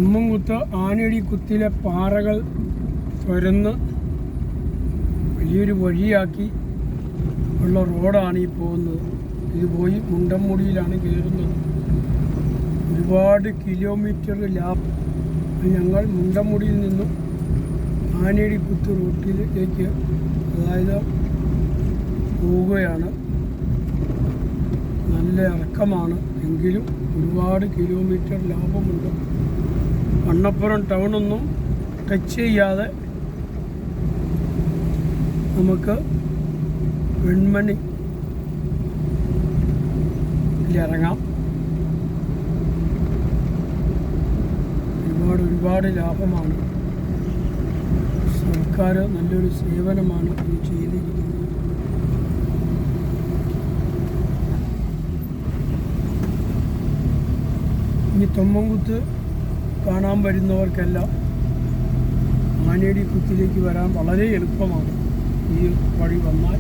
തൊമ്മൻകുത്ത് ആനയടി കുത്തിലെ പാറകൾ തുരന്ന് വലിയൊരു വഴിയാക്കി ഉള്ള റോഡാണ് ഈ പോകുന്നത്. ഇത് പോയി മുണ്ടംമുടിയിലാണ് കയറുന്നത്. ഒരുപാട് കിലോമീറ്റർ ലാഭം. ഞങ്ങൾ മുണ്ടംമുടിയിൽ നിന്നും ആനയടി കുത്ത് റൂട്ടിലേക്ക് അതായത് പോവുകയാണ്. നല്ല ഇറക്കമാണ് എങ്കിലും ഒരുപാട് കിലോമീറ്റർ ലാഭമുണ്ട്. കണ്ണപ്പുറം ടൗണൊന്നും ടച്ച് ചെയ്യാതെ നമുക്ക് വെൺമണിയിലിറങ്ങാം. ഒരുപാട് ലാഭമാണ്. സർക്കാർ നല്ലൊരു സേവനമാണ് ഇത് ചെയ്തിരിക്കുന്നത്. ഇനി തൊമ്മൻകുത്ത് കാണാൻ വരുന്നവർക്കെല്ലാം ആനയടി കുത്തിലേക്ക് വരാൻ വളരെ എളുപ്പമാണ്. ഈ വഴി വന്നാൽ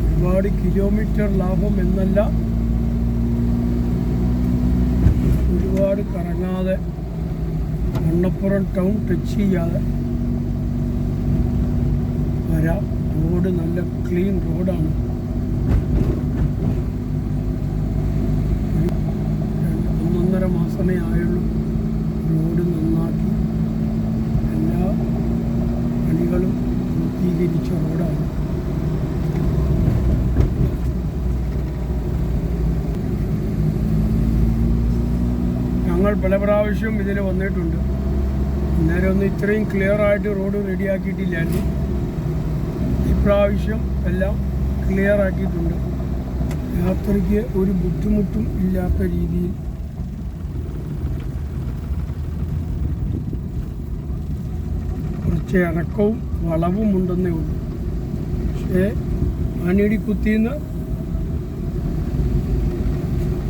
ഒരുപാട് കിലോമീറ്റർ ലാഭം എന്നല്ല, ഒരുപാട് കറങ്ങാതെ കണ്ണപ്പുറം ടൗൺ ടച്ച് ചെയ്യാതെ വരാം. റോഡ് നല്ല ക്ലീൻ റോഡാണ്. 1.5 മാസമേ ആയുള്ളൂ. റോഡ് നന്നാക്കി എല്ലാ പണികളും പൂർത്തീകരിച്ച റോഡാണ്. ഞങ്ങൾ പല പ്രാവശ്യം ഇതിൽ വന്നിട്ടുണ്ട്. അന്നേരം ഒന്നും ഇത്രയും ക്ലിയറായിട്ട് റോഡ് റെഡിയാക്കിയിട്ടില്ലായിരുന്നു. ഇപ്രാവശ്യം എല്ലാം ക്ലിയർ ആക്കിയിട്ടുണ്ട്. യാത്രയ്ക്ക് ഒരു ബുദ്ധിമുട്ടും ഇല്ലാത്ത രീതിയിൽ കുറച്ച് ഇറക്കവും വളവും ഉണ്ടെന്നേ ഉള്ളൂ. പക്ഷേ ആനയടി കുത്തിന്ന്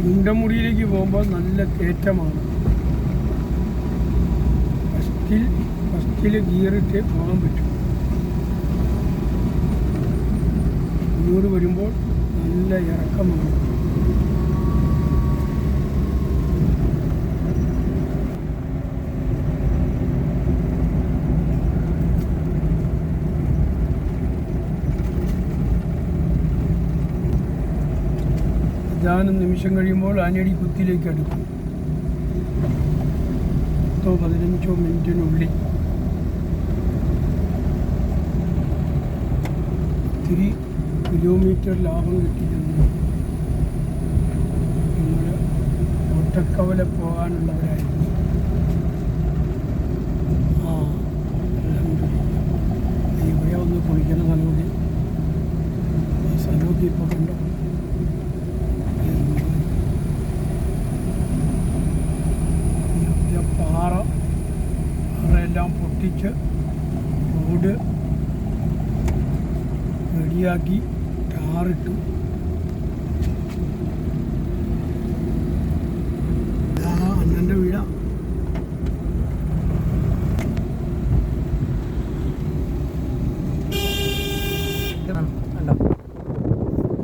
മുണ്ടമുടിയിലേക്ക് പോകുമ്പോൾ നല്ല കയറ്റമാണ്. ഫസ്റ്റിൽ ഗിയറിട്ട് പോകാൻ പറ്റും. ഇങ്ങോട്ട് വരുമ്പോൾ നല്ല ഇറക്കമാണ്. ഏതാനും നിമിഷം കഴിയുമ്പോൾ ആനയടി കുത്തിലേക്ക് അടുക്കും. 10-15 മിനിറ്റിനുള്ളിൽ ഒത്തിരി കിലോമീറ്റർ ലാഭം കിട്ടിയിട്ടുണ്ട്. നമ്മൾ ഒട്ടക്കവല പോകാനുള്ളവരായിരുന്നു. ഇവിടെ ഒന്ന് കുളിക്കുന്ന സ്ഥലമൊക്കെ സ്ഥലമൊക്കെ ഇപ്പോൾ കണ്ടോ. പാറയെല്ലാം പൊട്ടിച്ച് റോഡ് റെഡിയാക്കി ടാറിട്ടു. അണ്ണൻ്റെ വീടാ.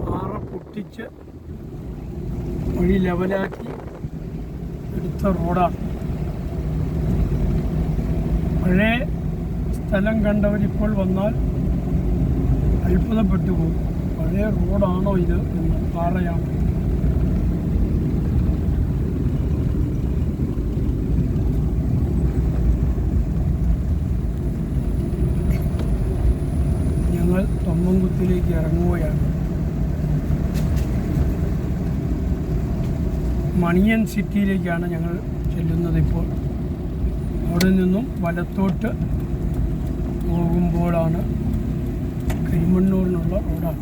പാറ പൊട്ടിച്ച് വഴി ലെവലാക്കി എടുത്ത റോഡാണ്. പഴയ സ്ഥലം കണ്ടവരിപ്പോൾ വന്നാൽ അത്ഭുതപ്പെട്ടു പോകും. പഴയ റോഡാണോ ഇത് എന്ന്. പാറയാണ്. ഞങ്ങൾ തൊമ്മൻകുത്തിലേക്ക് ഇറങ്ങുകയാണ്. മണിയൻ സിറ്റിയിലേക്കാണ് ഞങ്ങൾ ചെല്ലുന്നത് ഇപ്പോൾ. അവിടെ നിന്നും വലത്തോട്ട് പോകുമ്പോഴാണ് കരിമണ്ണൂരിനുള്ള റോഡാണ്.